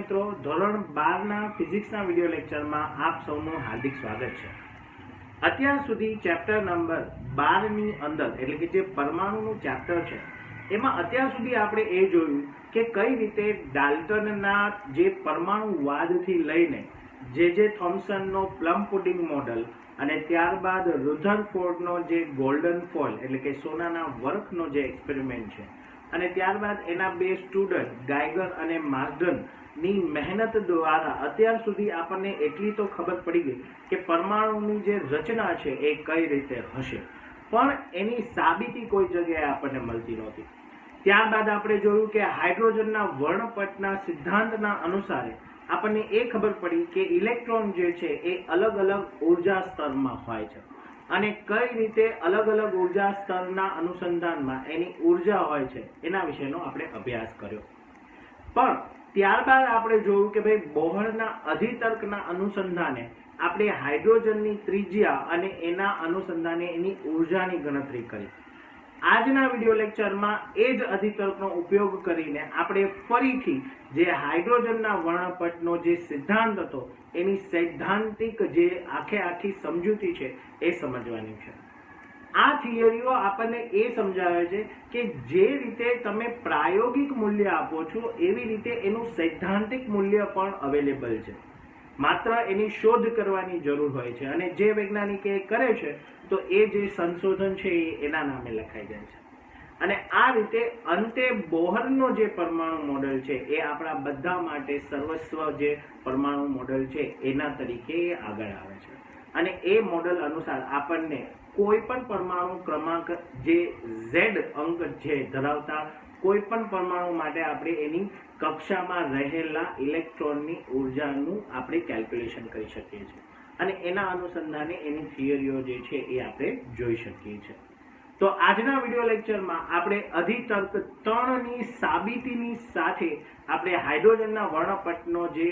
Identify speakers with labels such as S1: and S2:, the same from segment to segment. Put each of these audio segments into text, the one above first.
S1: મિત્રો, ધોરણ 12ના ફિઝિક્સના વિડિયો લેક્ચરમાં આપ સૌનું હાર્દિક સ્વાગત છે. અત્યાર સુધી ચેપ્ટર નંબર 12ની અંદર એટલે કે જે પરમાણુનું ચેપ્ટર છે એમાં અત્યાર સુધી આપણે એ જોયું કે કઈ રીતે ડાલ્ટનના જે પરમાણુવાદથી લઈને જે થોમ્સનનો પ્લમ પુડિંગ મોડલ અને ત્યારબાદ રુધરફોર્ડનો જે ગોલ્ડન ફોઇલ એટલે કે સોનાના વર્કનો જે એક્સપેરિમેન્ટ છે અને ત્યારબાદ એના બે સ્ટુડન્ટ ગાયગર અને માર્સડનની મહેનત દ્વારા અત્યાર સુધી આપણને એટલી તો ખબર પડી ગઈ કે પરમાણુની જે રચના છે એ કઈ રીતે હશે, પણ એની સાબિતી કોઈ જગ્યાએ આપણને મળતી નહોતી. ત્યારબાદ આપણે જોયું કે હાઇડ્રોજનના વર્ણપટના સિદ્ધાંતના અનુસારે આપણને એ ખબર પડી કે ઇલેક્ટ્રોન જે છે એ અલગ અલગ ઉર્જા સ્તરમાં હોય છે અને કઈ રીતે અલગ અલગ ઉર્જા સ્તરના અનુસંધાનમાં એની ઉર્જા હોય છે એના વિશેનો આપણે અભ્યાસ કર્યો. પણ ત્યારબાદ આપણે જોયું કે ભાઈ બોહરના અધિતર્કના અનુસંધાને આપણે હાઇડ્રોજનની ત્રિજ્યા અને એના અનુસંધાને એની ઉર્જાની ગણતરી કરી. આજના વિડિયો લેક્ચરમાં એ જ અધિતર્કનો ઉપયોગ કરીને આપણે ફરીથી જે હાઇડ્રોજનના વર્ણપટનો જે સિદ્ધાંત હતો એની સૈદ્ધાંતિક જે આખી સમજૂતી છે એ સમજવાની છે. આ થિયરીઓ આપણને એ સમજાવે છે કે જે રીતે તમે પ્રાયોગિક મૂલ્ય આપો છો એવી રીતે એનું સૈદ્ધાંતિક મૂલ્ય પણ અવેલેબલ છે. માત્ર એની શોધ કરવાની જરૂર હોય છે અને જે વૈજ્ઞાનિક એ કરે છે તો એ જે સંશોધન છે એ એના નામે લખાઈ જાય છે. અને આ રીતે અંતે બોહરનો જે પરમાણુ મોડેલ છે એ આપણા બધા માટે સર્વસ્વ જે પરમાણુ મોડેલ છે એના તરીકે આગળ આવે છે. અને એ મોડેલ અનુસાર આપણને કોઈ પણ પરમાણુ ક્રમાંક જે Z અંક છે ધરાવતા કોઈ પણ પરમાણુ માટે આપણે એની કક્ષામાં રહેલા ઇલેક્ટ્રોનની ઉર્જાનું આપણે કેલ્ક્યુલેશન કરી શકીએ છીએ અને એના અનુસંધાને એની થિયરીઓ જે છે એ આપણે જોઈ શકીએ છીએ. તો આજના વિડિયો લેક્ચરમાં આપણે અધિતર્ક 3ની સાબિતીની સાથે આપણે હાઇડ્રોજનના વર્ણપટનો જે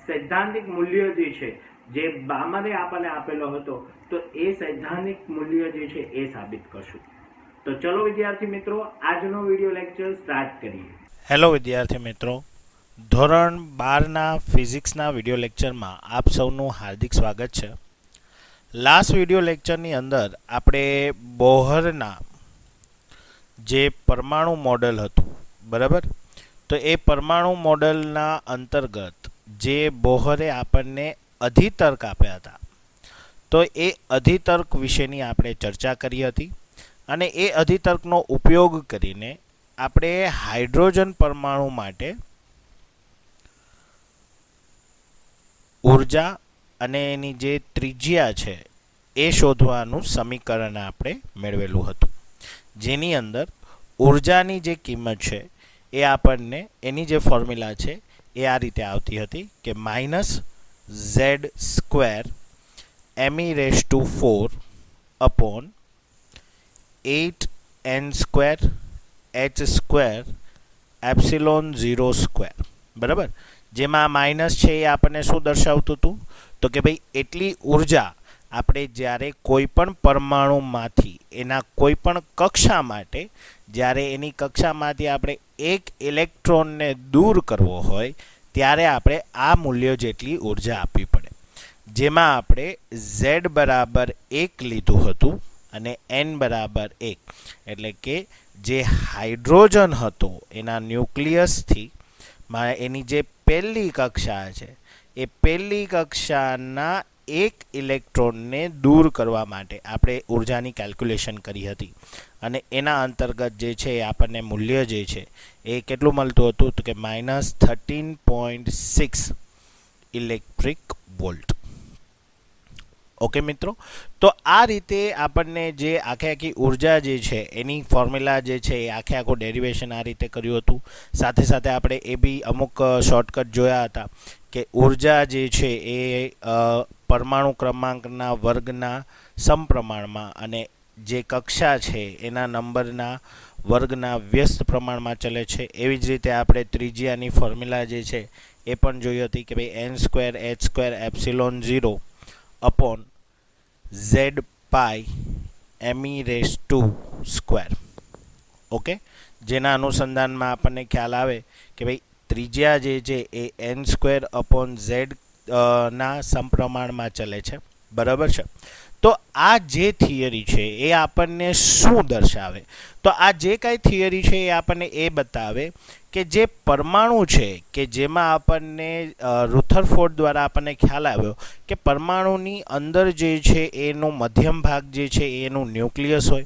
S1: સૈદ્ધાંતિક મૂલ્ય જે છે જે બામરે આપણને આપેલો હતો તો એ સૈદ્ધાંતિક મૂલ્ય જે છે એ સાબિત કરશું. તો ચલો વિદ્યાર્થી મિત્રો, આજનો વિડિયો લેક્ચર સ્ટાર્ટ કરીએ.
S2: હેલો વિદ્યાર્થી મિત્રો, ધોરણ 12ના ફિઝિક્સના વિડિયો લેક્ચરમાં આપ સૌનું હાર્દિક સ્વાગત છે. લાસ્ટ વિડિયો લેક્ચરની અંદર આપણે બોહરના જે પરમાણુ મોડેલ હતું, બરાબર, તો એ પરમાણુ મોડેલના અંતર્ગત જે બોહરે આપણને અધિતર્ક આપ્યા હતા તો એ અધિતર્ક વિશેની આપણે ચર્ચા કરી હતી અને એ અધિતર્કનો ઉપયોગ કરીને આપણે હાઇડ્રોજન પરમાણુ માટે ઉર્જા અને એની જે ત્રિજ્યા છે એ શોધવાનું સમીકરણ આપણે મેળવેલું હતું, જેની અંદર ઉર્જાની જે કિંમત છે એ આપણને એની જે ફોર્મ્યુલા છે એ આ રીતે આવતી હતી કે -z² me⁴ upon 8n² h² ε0², બરાબર. જેમાં માઇનસ છે એ આપણને શું દર્શાવતું હતું તો કે ભાઈ એટલી ઉર્જા આપણે જ્યારે કોઈ પણ પરમાણુમાંથી એના કોઈ પણ કક્ષા માટે જ્યારે એની કક્ષામાંથી આપણે એક ઇલેક્ટ્રોનને દૂર કરવો હોય ત્યારે આપણે આ મૂલ્ય જેટલી ઉર્જા આપવી પડે, જેમાં આપણે z બરાબર 1 લીધું હતું અને n બરાબર 1 એટલે કે જે હાઇડ્રોજન હતો એના ન્યુક્લિયસથી એની જે પહેલી કક્ષા છે એ પહેલી કક્ષાના એક ઇલેક્ટ્રોનને દૂર કરવા માટે આપણે ઉર્જાની કેલ્ક્યુલેશન કરી હતી અને એના અંતર્ગત જે છે એ આપણને મૂલ્ય જે છે એ કેટલું મળતું હતું તો કે -13.6 ઇલેક્ટ્રિક વોલ્ટ. ઓકે મિત્રો, તો આ રીતે આપણને જે આખી ઉર્જા જે છે એની ફોર્મ્યુલા જે છે એ આખું ડેરિવેશન આ રીતે કર્યું હતું. સાથે સાથે આપણે એ બી અમુક શોર્ટકટ જોયા હતા કે ઉર્જા જે છે એ પરમાણુ ક્રમાંકના વર્ગના સમપ્રમાણમાં અને જે કક્ષા છે એના નંબરના વર્ગના વ્યસ્ત પ્રમાણમાં ચલે છે. એવી જ રીતે આપણે ત્રિજ્યાની ફોર્મ્યુલા જે છે એ પણ જોઈ હતી કે ભાઈ n² h² ε0 અપોન z પાઈ me⁴². ઓકે, જેના અનુસંધાનમાં આપણને ખ્યાલ આવે કે ભાઈ ત્રિજ્યા જે છે એ n²/z ના સમપ્રમાણમાં ચલે છે, બરાબર છે. તો આ જે થિયરી છે એ આપણને શું દર્શાવે? તો આ જે કાંઈ થિયરી છે એ આપણને એ બતાવે કે જે પરમાણુ છે કે જેમાં આપણને રુથરફોર્ડ દ્વારા આપણને ખ્યાલ આવ્યો કે પરમાણુની અંદર જે છે એનો મધ્યમ ભાગ જે છે એનું ન્યુક્લિયસ હોય,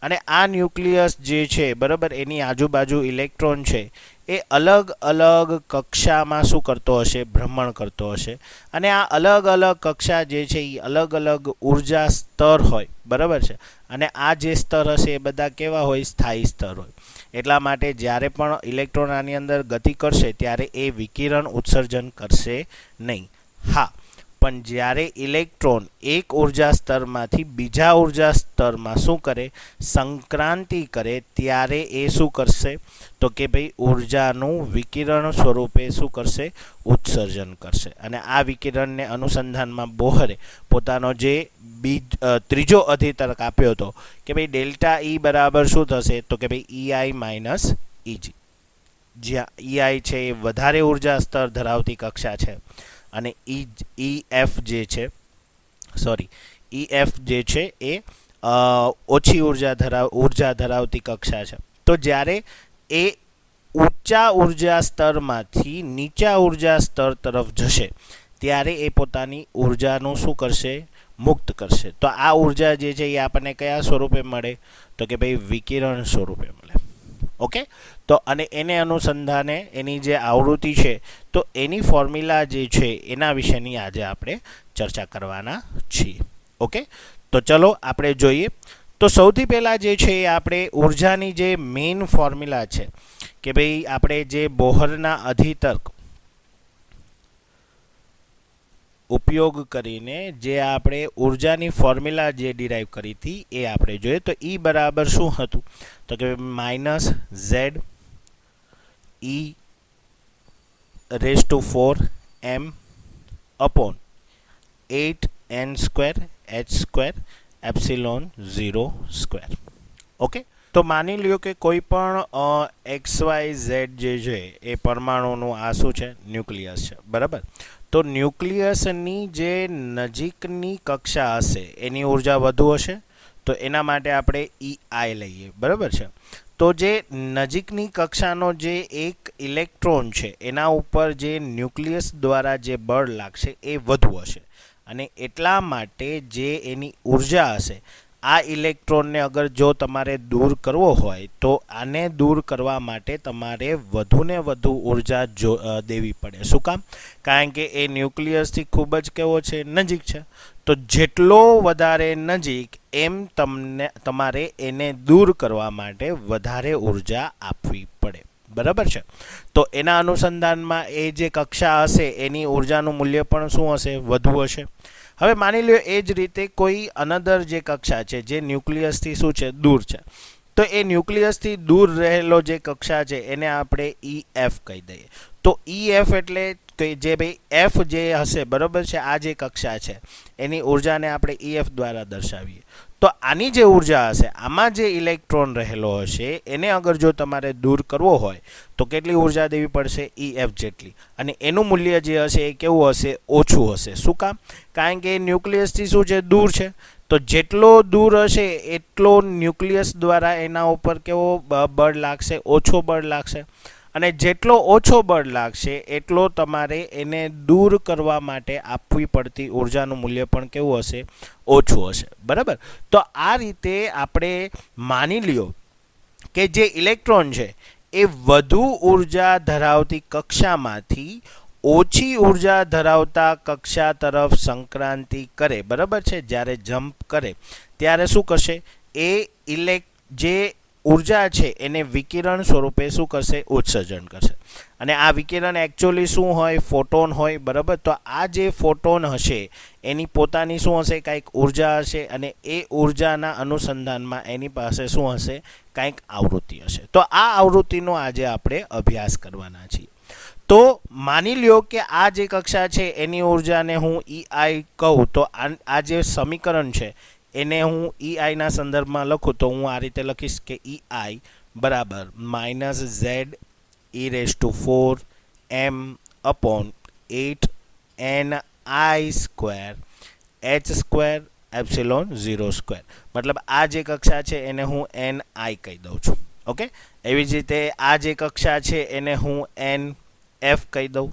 S2: અને આ ન્યુક્લિયસ જે છે બરાબર, એની આજુબાજુ ઇલેક્ટ્રોન છે એ અલગ અલગ કક્ષામાં શું કરતો હશે? ભ્રમણ કરતો હશે. અને આ અલગ અલગ કક્ષા જે છે એ અલગ અલગ ઉર્જા સ્તર હોય, બરાબર છે. અને આ જે સ્તર હશે એ બધા કેવા હોય? સ્થાયી સ્તર હોય. એટલા માટે જ્યારે પણ ઇલેક્ટ્રોન આની અંદર ગતિ કરશે ત્યારે એ વિકિરણ ઉત્સર્જન કરશે નહીં. હા, પણ જ્યારે ઇલેક્ટ્રોન એક ઉર્જા સ્તરમાંથી બીજા ઉર્જા સ્તરમાં શું કરે? સંક્રાંતિ કરે, ત્યારે એ શું કરશે? તો કે ભાઈ ઉર્જાનું વિકિરણ સ્વરૂપે શું કરશે? ઉત્સર્જન કરશે. અને આ વિકિરણને અનુસંધાનમાં બોહરે પોતાનો જે ત્રીજો અધિતર્ક આપ્યો હતો કે ભાઈ ડેલ્ટા ઈ બરાબર શું થશે? તો કે ભાઈ EI માઇનસ EG, જ્યાં EI છે એ વધારે ઉર્જા સ્તર ધરાવતી કક્ષા છે અને EF જે છે એ ઓછી ઉર્જા ધરાવતી કક્ષા છે. તો જ્યારે એ ઊંચા ઉર્જા સ્તરમાંથી નીચા ઉર્જા સ્તર તરફ જશે ત્યારે એ પોતાની ઉર્જાનું શું કરશે? મુક્ત કરશે. તો આ ઉર્જા જે છે એ આપણને કયા સ્વરૂપે મળે? તો કે ભાઈ વિકિરણ સ્વરૂપે મળે. ઓકે, તો અને એને અનુસંધાને એની જે આવૃત્તિ છે તો એની ફોર્મ્યુલા જે છે એના વિશેની આજે આપણે ચર્ચા કરવાના છીએ. ઓકે, તો ચલો આપણે જોઈએ. તો સૌથી પહેલાં જે છે એ આપણે ઉર્જાની જે મેઇન ફોર્મ્યુલા છે કે ભાઈ આપણે જે બોહરના અધિતર્ક ઉપયોગ કરીને જે આપણે ઉર્જાની ફોર્મ્યુલા જે ડિરાઈવ કરી હતી એ આપણે જોઈએ. તો E બરાબર શું હતું? તો કે -Z e⁴m upon 8n²h²ε0². Okay, તો માની લ્યો કે કોઈ પણ XYZ જે છે એ પરમાણુનું આ શું છે? ન્યુક્લિયસ છે, બરાબર. તો ન્યુક્લિયસની જે નજીકની કક્ષા હશે એની ઉર્જા વધુ હશે, તો એના માટે આપણે EI લઈએ, બરાબર છે. તો જે નજીકની કક્ષાનો જે એક ઇલેક્ટ્રોન છે એના ઉપર જે ન્યુક્લિયસ દ્વારા જે બળ લાગશે એ વધુ હશે, અને એટલા માટે જે એની ઉર્જા હશે આ ઇલેક્ટ્રોનને અગર જો તમારે દૂર કરવો હોય તો આને દૂર કરવા માટે તમારે વધુને વધુ ઉર્જા દેવી પડે. શું કામ? કારણ કે એ ન્યુક્લિયસથી ખૂબ જ કેવો છે? નજીક છે. તો જેટલો વધારે નજીક એમ તમારે એને દૂર કરવા માટે વધારે ઉર્જા આપવી પડે, બરાબર છે. તો એના અનુસંધાનમાં એ જે કક્ષા હશે એની ઉર્જાનું મૂલ્ય પણ શું હશે? વધુ હશે. હવે માની લો એ જ રીતે કોઈ અનધર જે કક્ષા છે જે ન્યુક્લિયસથી શું છે? દૂર છે. તો એ ન્યુક્લિયસથી દૂર રહેલો જે કક્ષા છે એને આપણે EF કહી દઈએ. તો EF એટલે કે જે ભાઈ F જે હશે, બરાબર છે, આ જે કક્ષા છે એની ઉર્જાને આપણે EF દ્વારા દર્શાવીએ. તો આની જે ઉર્જા હશે, આમાં જે ઇલેક્ટ્રોન રહેલો હશે એને અગર જો તમારે દૂર કરવો હોય તો કેટલી ઉર્જા દેવી પડશે? EF જેટલી. અને એનું મૂલ્ય જે હશે એ કેવું હશે? ઓછું હશે. શું કામ? કારણ કે ન્યુક્લિયસથી શું છે? દૂર છે. તો જેટલો દૂર હશે એટલો ન્યુક્લિયસ દ્વારા એના ઉપર કેવો બળ લાગશે? ઓછો બળ લાગશે. અને જેટલો ઓછો બળ લાગશે એટલો તમારે એને દૂર કરવા માટે આપવી પડતી ઉર્જાનું મૂલ્ય પણ કેવું હશે? ઓછું હશે, બરાબર. તો આ રીતે આપણે માની લ્યો કે જે ઇલેક્ટ્રોન છે એ વધુ ઉર્જા ધરાવતી કક્ષામાંથી ઓછી ઉર્જા ધરાવતા કક્ષા તરફ સંક્રાંતિ કરે, બરાબર છે, જ્યારે જમ્પ કરે ત્યારે શું કરશે? એ જે ઉર્જા છે એને વિકિરણ સ્વરૂપે શું કરશે? ઉત્સર્જન કરશે. અને આ વિકિરણ એકચ્યુઅલી શું હોય? ફોટોન હોય, બરાબર. તો આ જે ફોટોન હશે એની પોતાની શું હશે? કંઈક ઉર્જા હશે, અને એ ઉર્જાના અનુસંધાનમાં એની પાસે શું હશે? કંઈક આવૃત્તિ હશે. તો આ આવૃત્તિનો આજે આપણે અભ્યાસ કરવાના છીએ. તો માની લ્યો કે આ જે કક્ષા છે એની ઉર્જાને હું EI કહું, તો આ જે સમીકરણ છે એને હું EI ના સંદર્ભમાં લખું તો હું આ રીતે લખીશ કે EI બરાબર -Z e⁴ એમ અપોન 8ni² h² એપ્સિલોન 0² મતલબ આ જે કક્ષા છે એને હું ni કહી દઉં છું. ઓકે, એવી જ રીતે આ જે કક્ષા છે એને હું nf કહી દઉં.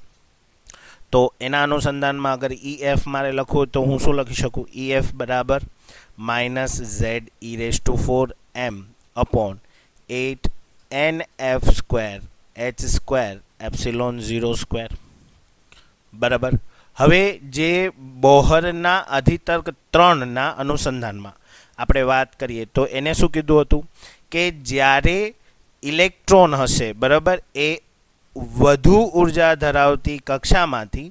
S2: તો એના અનુસંધાનમાં અગર EF મારે લખવું તો હું શું લખી શકું? EF બરાબર -ze⁴m upon 8nf² h² epsilon 0². બરાબર. હવે જે બોહરના અધિતર્ક 3ના અનુસંધાનમાં આપણે વાત કરીએ તો એને શું કીધું હતું કે જ્યારે ઇલેક્ટ્રોન હશે, બરાબર, એ વધુ ઉર્જા ધરાવતી કક્ષામાંથી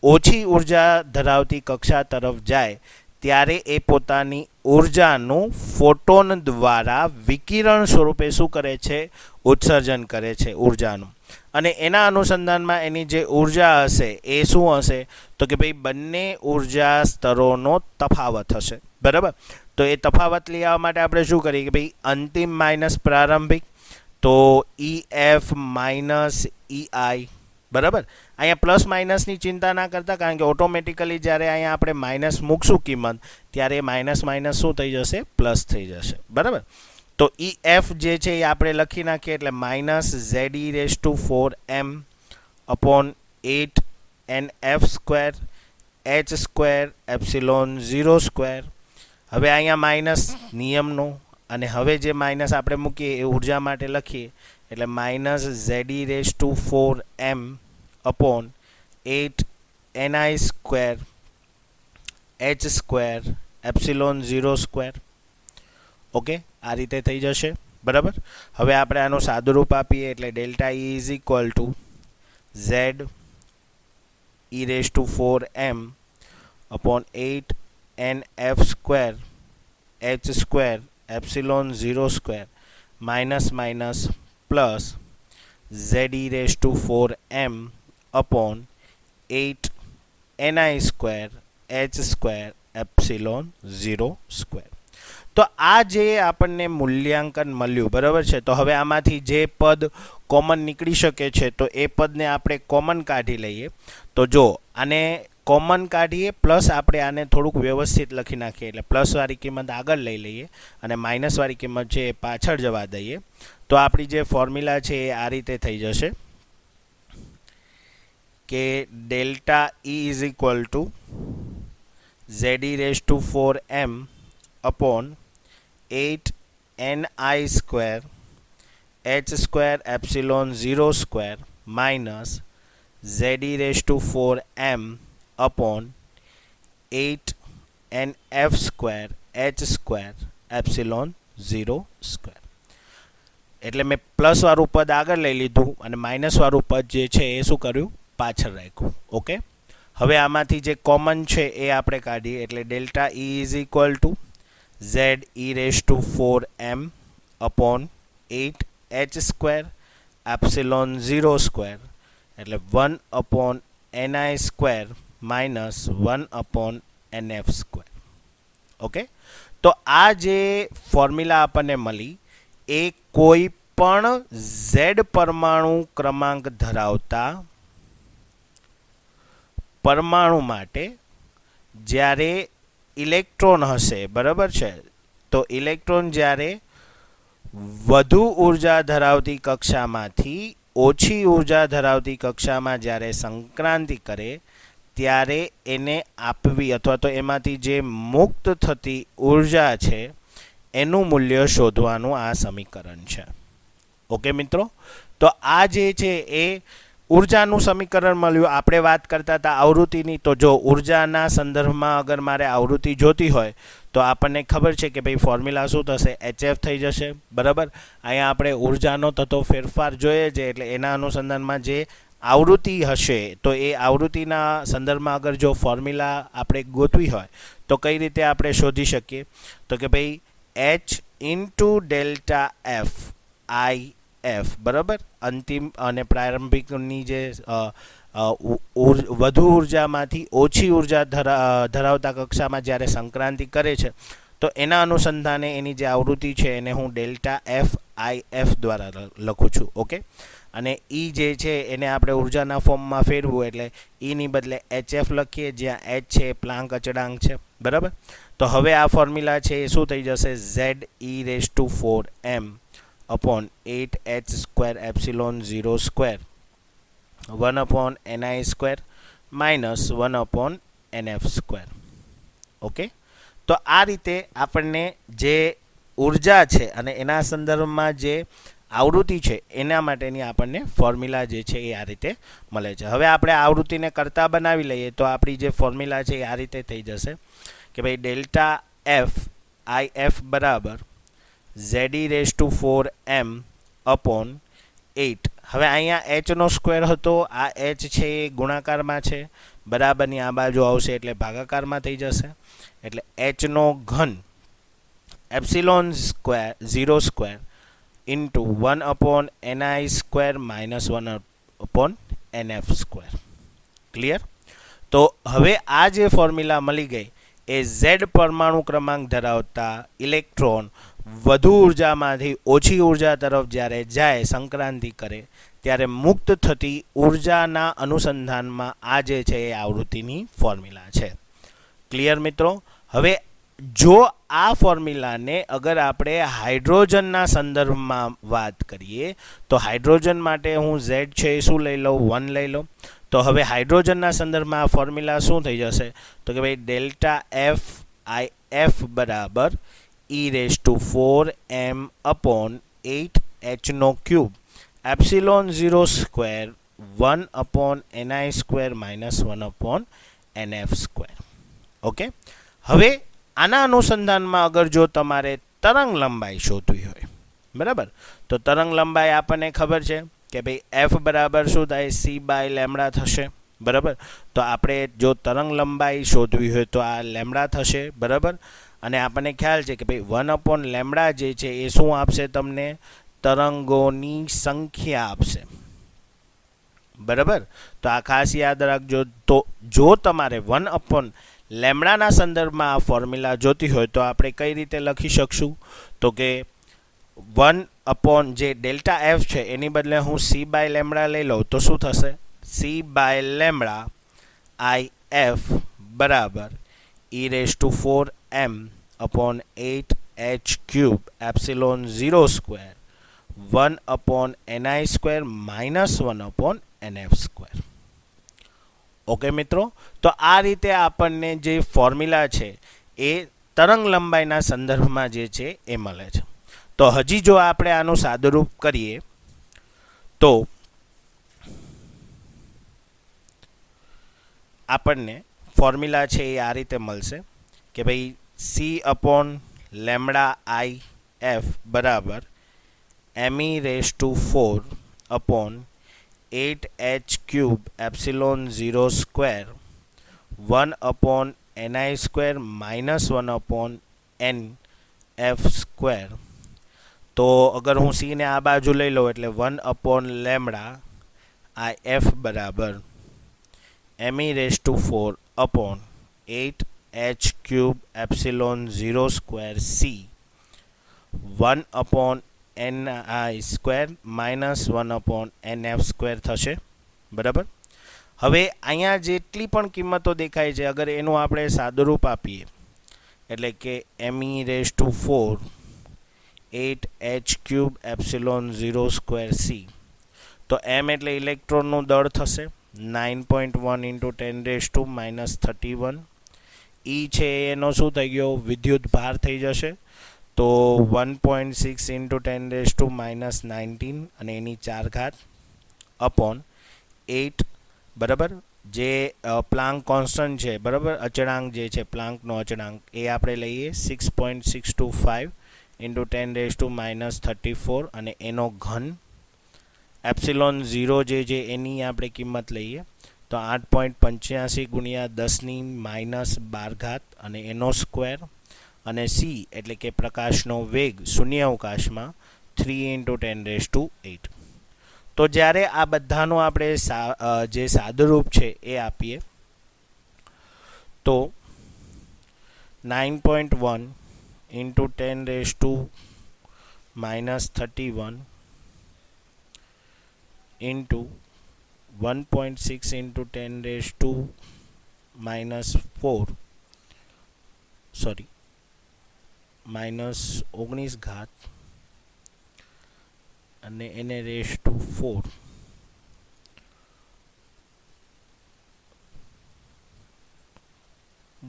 S2: ઓછી ઉર્જા ધરાવતી કક્ષા તરફ જાય ત્યારે એ પોતાની ઉર્જાનું ફોટોન દ્વારા વિકિરણ સ્વરૂપે શું કરે છે? ઉત્સર્જન કરે છે ઉર્જાનું. અને એના અનુસંધાનમાં એની જે ઉર્જા હશે એ શું હશે? તો કે ભાઈ બંને ઉર્જા સ્તરોનો તફાવત હશે. બરાબર. તો એ તફાવત લઈ આવવા માટે આપણે શું કરીએ કે ભાઈ અંતિમ માઇનસ પ્રારંભિક, તો EF માઇનસ EI. બરાબર. અહીંયા પ્લસ માઇનસની ચિંતા ના કરતા, કારણ કે ઓટોમેટિકલી જ્યારે અહીંયા આપણે માઇનસ મૂકશું કિંમત ત્યારે માઇનસ માઇનસ શું થઈ જશે? પ્લસ થઈ જશે. બરાબર. તો EF જે છે એ આપણે લખી નાખીએ એટલે -ze⁴m upon 8nf² h² epsilon 0². હવે અહીંયા માઇનસ નિયમનો, અને હવે જે માઇનસ આપણે મૂકીએ એ ઉર્જા માટે લખીએ એટલે -ze⁴m upon 8ni² h² epsilon 0². Okay, આ રીતે થઈ જશે. બરાબર. હવે આપણે આનું સાદું રૂપ આપીએ એટલે ∆E z⁴m upon 8nf² h² epsilon 0² minus minus plus ze⁴m upon 8ni² h² epsilon 0². તો આ જે આપણને મૂલ્યાંકન મળ્યું, બરાબર છે, તો હવે આમાંથી જે પદ કોમન નીકળી શકે છે તો એ પદને આપણે કોમન કાઢી લઈએ. તો જો આને કોમન કાઢીએ પ્લસ આપણે આને થોડુંક વ્યવસ્થિત લખી નાખીએ એટલે પ્લસવાળી કિંમત આગળ લઈ લઈએ અને માઇનસવાળી કિંમત છે એ પાછળ જવા દઈએ તો આપણી જે ફોર્મ્યુલા છે એ આ રીતે થઈ જશે કે ∆E ze⁴m upon 8ni² h² epsilon 0² minus ze⁴m upon 8nf² h² epsilon 0². એટલે મેં પ્લસવાળું પદ આગળ લઈ લીધું અને માઇનસવાળું પદ જે છે એ શું કર્યું? પાછળ રાખ્યું. ઓકે, હવે આમાંથી જે કોમન છે એ આપણે કાઢીએ એટલે ∆E ze⁴m upon 8h² epsilon 0² એટલે 1/ni² minus 1/nf². ઓકે, તો આ જે ફોર્મ્યુલા આપણને મળી એ કોઈ પણ Z પરમાણુ ક્રમાંક ધરાવતા પરમાણુ માટે જ્યારે ઇલેક્ટ્રોન હશે, બરાબર છે, તો ઇલેક્ટ્રોન જ્યારે વધુ ઉર્જા ધરાવતી કક્ષામાંથી ઓછી ઉર્જા ધરાવતી કક્ષામાં જ્યારે સંક્રાંતિ કરે ત્યારે એને આપવી અથવા તો એમાંથી જે મુક્ત થતી ઉર્જા છે એનું મૂલ્ય શોધવાનું આ સમીકરણ છે. ઓકે મિત્રો, તો આ જે છે એ ઉર્જાનું સમીકરણ મળ્યું. આપણે વાત કરતા હતા આવૃત્તિની, તો જો ઉર્જાના સંદર્ભમાં અગર મારે આવૃત્તિ જોતી હોય તો આપણને ખબર છે કે ભાઈ ફોર્મ્યુલા શું થશે? HF થઈ જશે. બરાબર, અહીંયા આપણે ઉર્જાનો થતો ફેરફાર જોઈએ છે એટલે એના અનુસંધાનમાં જે આવૃત્તિ હશે તો એ આવૃત્તિના સંદર્ભમાં અગર જો ફોર્મ્યુલા આપણે ગોતવી હોય તો કઈ રીતે આપણે શોધી શકીએ? તો કે ભાઈ H × ∆f બરાબર, અંતિમ અને પ્રારંભિકની જે વધુ ઉર્જામાંથી ઓછી ઉર્જા ધરાવતા કક્ષામાં જ્યારે સંક્રાંતિ કરે છે તો એના અનુસંધાને એની જે આવૃત્તિ છે એને હું ∆FIF દ્વારા લખું છું. ઓકે, અને ઈ જે છે એને આપણે ઉર્જાના ફોર્મમાં ફેરવું એટલે ઈની બદલે HF લખીએ, જ્યાં H છે એ પ્લાન્ક અચળાંક છે, બરાબર. તો હવે આ ફોર્મ્યુલા છે એ શું થઈ જશે, ZE⁴m upon 8h² epsilon 0 square 1/ni² minus 1/nf². Okay, તો આ રીતે આપણને જે ઉર્જા છે અને એના સંદર્ભમાં જે આવૃત્તિ છે એના માટેની આપણને ફોર્મ્યુલા જે છે એ આ રીતે મળે છે. હવે આપણે આવૃત્તિને કરતા બનાવી લઈએ તો આપણી જે ફોર્મ્યુલા છે એ આ રીતે થઈ જશે કે ભાઈ ડેલ્ટા એફ IF બરાબર ZE⁴m upon 8. હવે અહીંયા Hનો સ્ક્વેર હતો, આ H છે એ ગુણાકારમાં છે, બરાબરની આ બાજુ આવશે એટલે ભાગાકારમાં થઈ જશે, એટલે Hનો ઘન epsilon 0 square into 1/ni² minus 1/nf². Clear? તો હવે આ જે ફોર્મ્યુલા મળી ગઈ એ Z પરમાણુ ક્રમાંક ધરાવતા ઇલેક્ટ્રોન વધુ ઉર્જામાંથી ઓછી ઉર્જા તરફ જ્યારે જાય, સંક્રાંતિ કરે, ત્યારે મુક્ત થતી ઉર્જાના અનુસંધાનમાં આ જે છે એ આવૃત્તિની ફોર્મ્યુલા છે. ક્લિયર મિત્રો? હવે જો આ ફોર્મ્યુલાને અગર આપણે હાઇડ્રોજનના સંદર્ભમાં વાત કરીએ તો હાઇડ્રોજન માટે હું Z છે એ શું લઈ લઉં, 1 લઈ લઉં. તો હવે હાઇડ્રોજનના સંદર્ભમાં આ ફોર્મ્યુલા શું થઈ જશે તો કે ભાઈ ડેલ્ટા એફ IF બરાબર E⁴m upon 8h³ epsilon 0 square 1/ni² minus 1/nf². Okay, હવે આના અનુસંધાનમાં અગર જો તમારે તરંગ લંબાઈ શોધવી હોય, બરાબર, તો તરંગ લંબાઈ આપણને ખબર છે કે ભાઈ F બરાબર શું થાય, c/λ થશે, બરાબર. તો આપણે જો તરંગ લંબાઈ શોધવી હોય તો આ લેમ્ડા થશે, બરાબર. અને આપણને ખ્યાલ છે કે ભાઈ 1/λ જે છે એ શું આપશે, તમને તરંગોની સંખ્યા આપશે, બરાબર. તો આ ખાસ યાદ રાખજો. તો જો તમારે 1/λના સંદર્ભમાં આ ફોર્મ્યુલા જોતી હોય તો આપણે કઈ રીતે લખી શકશું તો કે 1 જે ડેલ્ટા એફ છે એની બદલે હું c/λ લઈ લઉં તો શું થશે, c/λ IF બરાબર E⁴m upon 8h³ epsilon 0 square 1/ni² minus 1/nf². Okay મિત્રો, તો આ રીતે આપણને જે ફોર્મ્યુલા છે એ તરંગ લંબાઈના સંદર્ભમાં જે છે એ મળે છે. તો હજી જો આપણે આનું સાદુરૂપ કરીએ તો આપણને ફોર્મ્યુલા છે એ આ રીતે મળશે કે ભાઈ c/λIF બરાબર me⁴ upon 8h³ epsilon 0 square 1/ni² minus 1/nf². તો અગર હું c ને આ બાજુ લઈ લઉં એટલે 1/λ IF બરાબર me⁴ upon 8h³ epsilon 0 square c 1/ni² minus 1/nf² થશે, બરાબર. હવે અહીંયા જેટલી પણ કિંમતો દેખાય છે અગર એનું આપણે સાદુરૂપ આપીએ એટલે કે me⁴ 8h³ epsilon 0 square c, તો m એટલે ઇલેક્ટ્રોનનું દળ થશે 9.1 × 10⁻⁻31. E છે એનો શું થઈ ગયો, વિદ્યુત ભાર થઈ જશે, તો 1.6 × 10⁻⁻19 અને એની 4 ઘાત અપોન 8, બરાબર. જે પ્લાન્ક કોન્સ્ટન્ટ છે, બરાબર, અચળાંક જે છે પ્લાન્કનો અચળાંક એ આપણે લઈએ 6.625 × 10⁻34 અને એનો ઘન એપ્સિલોન 0 જે છે એની આપણે કિંમત લઈએ તો 8.85 × 10⁻12 અને એનો સ્ક્વેર, અને c એટલે કે પ્રકાશનો વેગ શૂન્ય અવકાશમાં 3 × 10⁸. તો જ્યારે આ બધાનું આપણે જે સાદુરૂપ છે એ આપીએ તો 9.1 × 10⁻31 into 1.6 into 10 raised to minus 4 minus 19 ઘાત અને એને raised to 4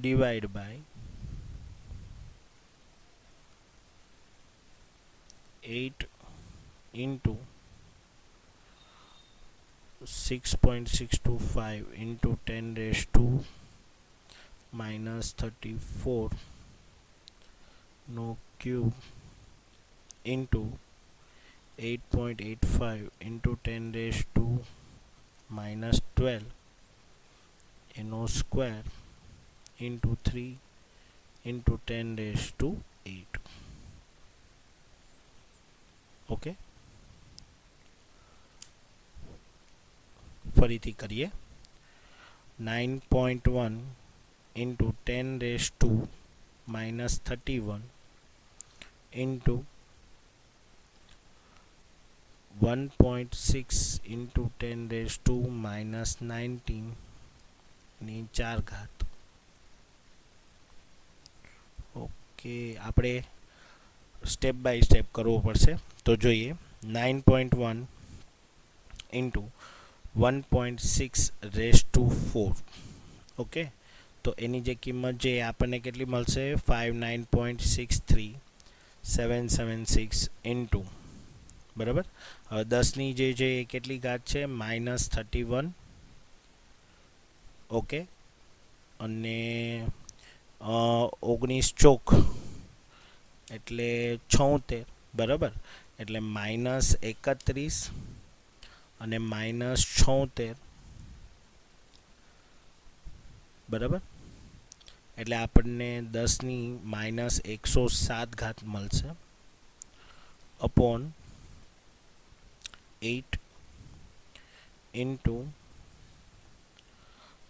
S2: divide by 8 into 6.625 into 10 raised to minus 34 no cube into 8.85 into 10 raised to minus 12 no square into 3 into 10 raised to 8. Okay, ફરીથી કરીએ. 9.1 into 10 raised to minus 31 into 1.6 into 10 raised to minus 19 ની 4 ઘાત. Okay, આપણે step by step કરવું પડશે. તો જોઈએ. 9.1 into 1.6 raised to 4. Okay, તો એની જે કિંમત છે આપણને કેટલી મળશે? 59.63776 ઇન્ટુ, બરાબર. હવે 10ની જે છે એ કેટલી ઘાત છે? -31. ઓકે, અને 19 ચોક એટલે 76, બરાબર. એટલે -31 અને -76, બરાબર. એટલે આપણને 10ની -107 ઘાત મળશે અપોન 8 ઇન્ટુ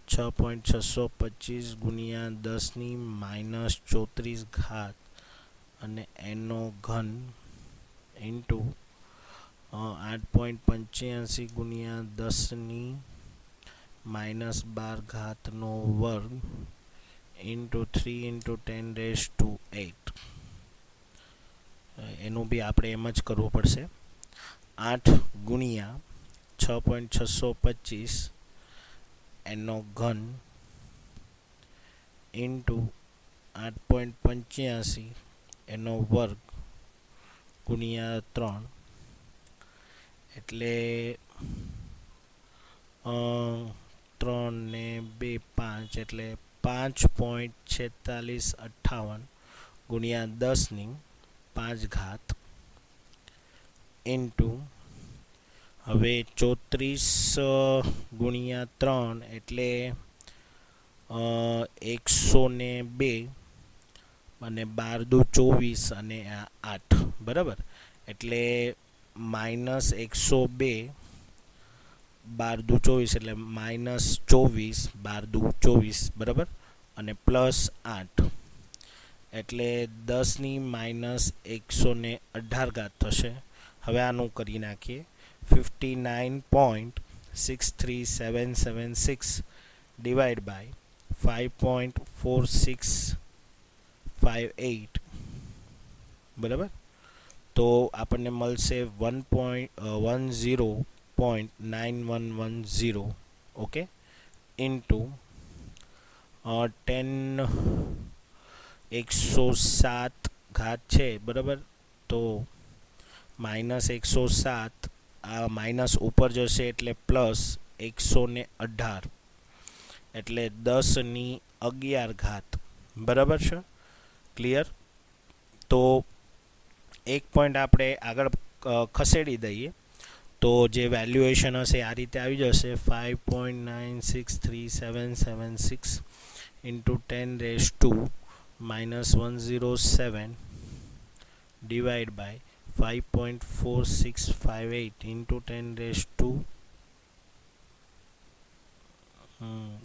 S2: 6.625 ગુણ્યા 10ની -34 ઘાત અને એનો ઘન ઇન્ટુ 8.85 ગુણ્યા 10ની -12 ઘાતનો વર્ગ ઇન્ટુ 3 ઇન્ટુ 10 raised to 8. એનું બી આપણે એમ જ કરવું પડશે. 8 ગુણ્યા 6.625 એનો ઘન ઇન્ટુ 8.85 એનો વર્ગ ગુણ્યા 3 એટલે 3 ને 2 5 એટલે 5.4658 ગુણ્યા 10ની 5 ઘાત ઇન્ટુ, હવે 34 ગુણ્યા 3 એટલે 102 અને 12 દુ 24 અને 8, બરાબર. એટલે -102, 12 દુ 24 એટલે -24, 12 દુ 24, બરાબર. અને +8 એટલે 10ની -118 ઘાત થશે. હવે આનું કરી નાખીએ. 59.63776 ડિવાઈડ બાય 5.4658, બરાબર. તો આપણને મળશે 10.9110. ઓકે, ઇન્ટુ 10 107 ઘાત છે, બરાબર. તો -107, આ માઇનસ ઉપર જશે એટલે +118 એટલે 10ની 11 ઘાત, બરાબર છે. ક્લિયર? તો એક પોઈન્ટ આપણે આગળ ખસેડી દઈએ તો જે વેલ્યુએશન હશે આ રીતે આવી જશે. 5.963776 into 10 raised to -107 divide by 5.4658 into 10 raised to,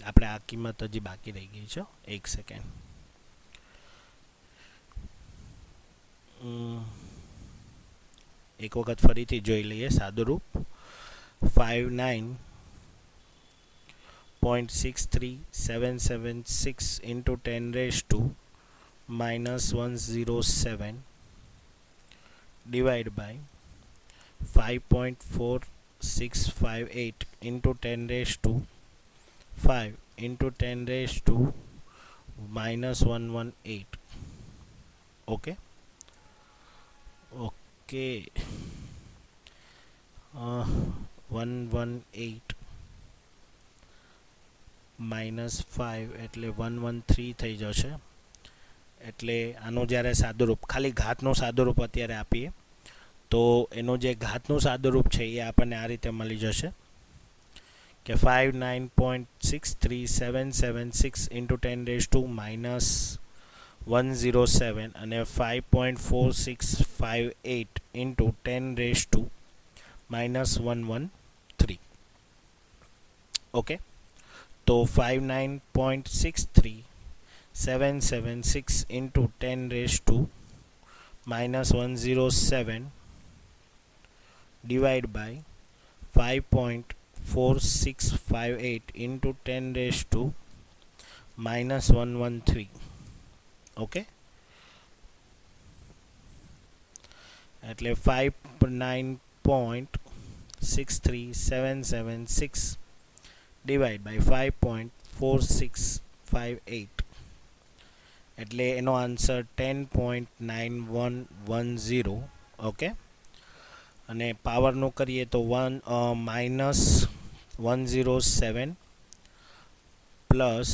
S2: આપણે આ કિંમત હજી બાકી રહી ગઈ છે. એક સેકન્ડ. એક વખત ફરીથી જોઈ લઈએ સાદું રૂપ. 59.63776 into 10 raised to minus 107 divided by 5.4658 into 10 raised to 5 into 10 raised to minus 118. Okay. Okay. 118 minus 5 એટલે 113 થઈ જશે. એટલે આનું જ્યારે સાદુરૂપ ખાલી ઘાતનું સાદુરૂપ અત્યારે આપીએ તો એનું જે ઘાતનું સાદુરૂપ છે એ આપણને આ રીતે મળી જશે કે 59.63776 into 10 raised to minus 107 અને 5.4658 into 10 raised to minus 113. Okay, તો 59.63776 into 10 raised to minus 107 divided by 5.4658 into 10 raised to minus 113. Okay, એટલે 59.63776 divided by 5.4658 એટલે એનો આન્સર 10.9110. ઓકે, અને પાવરનું કરીએ તો minus 107 plus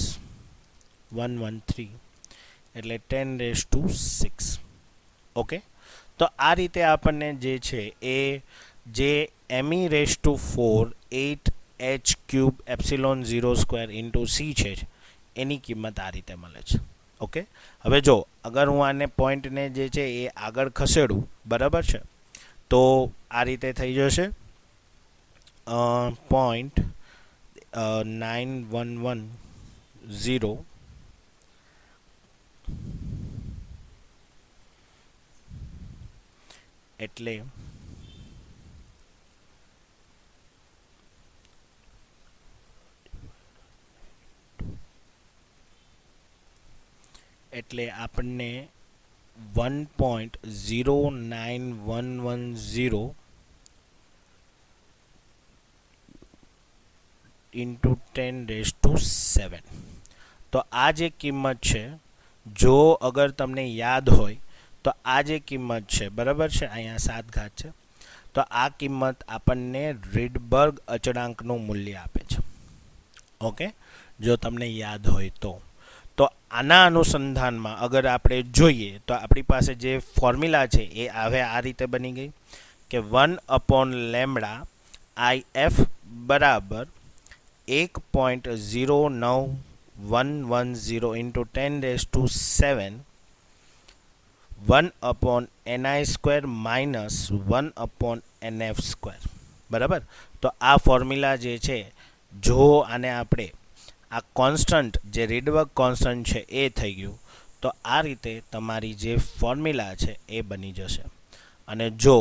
S2: 113 એટલે 10 raised to 6. ઓકે, તો આ રીતે આપણને જે છે એ જે me raised to 4 8h cube epsilon 0 square into c છે એની કિંમત આ રીતે મળે છે. ઓકે, હવે જો અગર હું આને પોઈન્ટને જે છે એ આગળ ખસેડું, બરાબર છે, તો આ રીતે થઈ જશે 0.9110 એટલે આપણને 1.09110 into 10 raised to 7. તો આ જે કિંમત છે, જો અગર તમને યાદ હોય તો આ જે કિંમત છે, બરાબર છે, અહીંયા 7 ઘાત છે, તો આ કિંમત આપણને રીડબર્ગ અચળાંકનું મૂલ્ય આપે છે. ઓકે, જો તમને યાદ હોય તો આના અનુસંધાનમાં અગર આપણે જોઈએ તો આપણી પાસે જે ફોર્મ્યુલા છે એ હવે આ રીતે બની ગઈ કે 1/λ IF બરાબર 1.09110 into 10 raised to 7 1/ni² minus 1/nf². બરાબર, તો આ ફોર્મ્યુલા જે છે, જો આને આપણે આ કોન્સ્ટન્ટ જે રીડબર્ગ કોન્સ્ટન્ટ છે એ થઈ ગયું, તો આ રીતે તમારી જે ફોર્મ્યુલા છે એ બની જશે. અને જો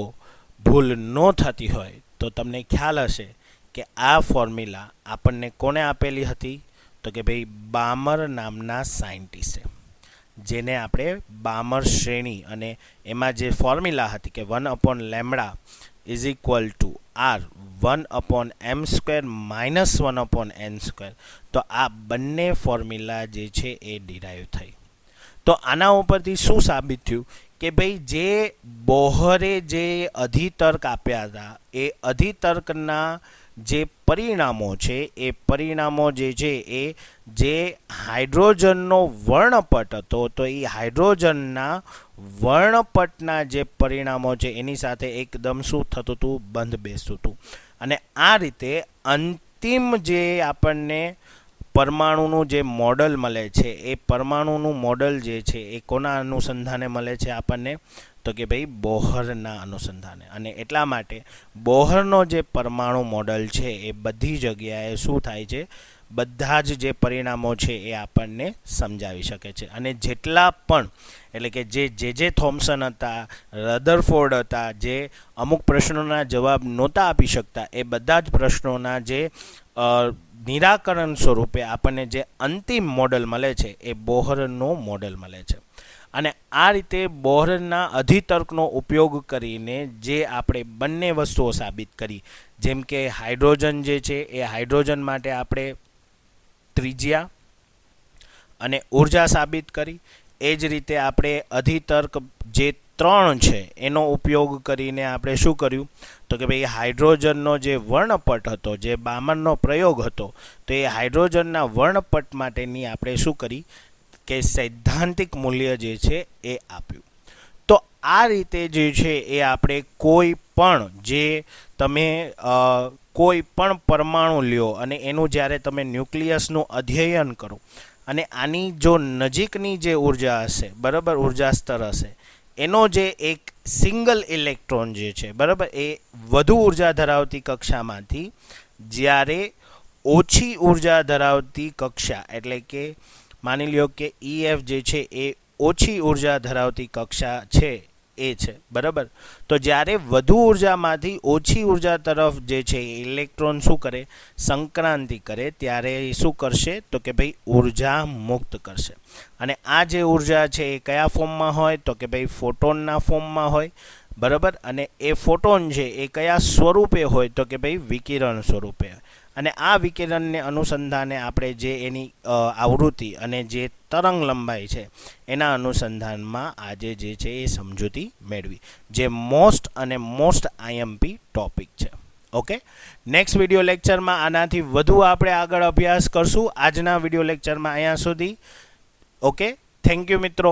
S2: ભૂલ ન થતી હોય તો તમને ખ્યાલ હશે કે આ ફોર્મ્યુલા આપણને કોને આપેલી હતી, તો કે ભાઈ બામર નામના સાયન્ટિસ્ટે, જેને આપણે બામર શ્રેણી, અને એમાં જે ફોર્મ્યુલા હતી કે 1/λ is equal to r 1/m² minus 1/n², તો આ બંને ફોર્મ્યુલા જે છે એ ડિરાઈવ થઈ. તો આના ઉપરથી શું સાબિત થયું કે ભાઈ જે બોહરે જે અધિતર્ક આપ્યા હતા એ અધિતર્કના જે પરિણામો છે એ પરિણામો જે છે એ જે હાઇડ્રોજનનો વર્ણપટ હતો, તો એ હાઇડ્રોજનના વર્ણપટના જે પરિણામો છે એની સાથે એકદમ શું થતું હતું, બંધ બેસતું હતું. અને આ રીતે અંતિમ જે આપણને પરમાણુનું જે મોડલ મળે છે એ પરમાણુનું મોડલ જે છે એ કોના અનુસંધાને મળે છે આપણને, તો કે ભાઈ બોહરના અનુસંધાને. અને એટલા માટે બોહરનો જે પરમાણુ મોડલ છે એ બધી જગ્યાએ શું થાય છે, બધા જ જે પરિણામો છે એ આપણને સમજાવી શકે છે. અને જેટલા પણ એટલે કે જે થોમ્સન હતા, રધરફોર્ડ હતા, જે અમુક પ્રશ્નોના જવાબ નહોતા આપી શકતા, એ બધા જ પ્રશ્નોના જે નિરાકરણ સ્વરૂપે આપણને જે અંતિમ મોડલ મળે છે એ બોહરનું મોડલ મળે છે. અને આ રીતે બોહરના અધિતર્કનો ઉપયોગ કરીને જે આપણે બંને વસ્તુઓ સાબિત કરી, જેમ કે હાઇડ્રોજન જે છે એ હાઇડ્રોજન માટે આપણે ત્રિજ્યા અને ઉર્જા સાબિત કરી, એ જ રીતે આપણે અધિતર્ક જે 3 છે એનો ઉપયોગ કરીને આપણે શું કર્યું તો કે ભાઈ હાઇડ્રોજનનો જે વર્ણપટ હતો, જે બામણનો પ્રયોગ હતો, તો એ હાઇડ્રોજનના વર્ણપટ માટેની આપણે શું કરી કે સૈદ્ધાંતિક મૂલ્ય જે છે એ આપ્યું. તો આ રીતે જે છે એ આપણે કોઈ પણ જે તમે કોઈ પણ પરમાણુ લ્યો અને એનું જ્યારે તમે ન્યુક્લિયસનું અધ્યયન કરો અને આની જો નજીકની જે ઉર્જા હશે, બરાબર, ઉર્જા સ્તર હશે, એનો જે એક સિંગલ ઇલેક્ટ્રોન જે છે, બરાબર, એ વધુ ઉર્જા ધરાવતી કક્ષામાંથી જ્યારે ઓછી ઉર્જા ધરાવતી કક્ષા એટલે કે માની લ્યો કે EF જે છે એ ઓછી ઉર્જા ધરાવતી કક્ષા છે એ છે, બરાબર. તો જ્યારે વધુ ઉર્જામાંથી ઓછી ઉર્જા તરફ જે છે ઇલેક્ટ્રોન શું કરે, સંક્રાંતિ કરે, ત્યારે એ શું કરશે તો કે ભાઈ ઉર્જા મુક્ત કરશે. અને આ જે ઉર્જા છે એ કયા ફોર્મમાં હોય તો કે ભાઈ ફોટોનના ફોર્મમાં હોય, બરાબર. અને એ ફોટોન છે એ કયા સ્વરૂપે હોય તો કે ભાઈ વિકિરણ સ્વરૂપે. અને આ વિકિરણને અનુસંધાને આપણે જે એની આવૃત્તિ અને જે તરંગ લંબાઈ છે એના અનુસંધાનમાં આજે જે છે એ સમજૂતી મેળવી, જે મોસ્ટ IMP ટોપિક છે. ઓકે, નેક્સ્ટ વિડીયો લેક્ચરમાં આનાથી વધુ આપણે આગળ અભ્યાસ કરશું. આજના વિડીયો લેક્ચરમાં અહીંયા સુધી. ઓકે, થેન્ક યુ મિત્રો.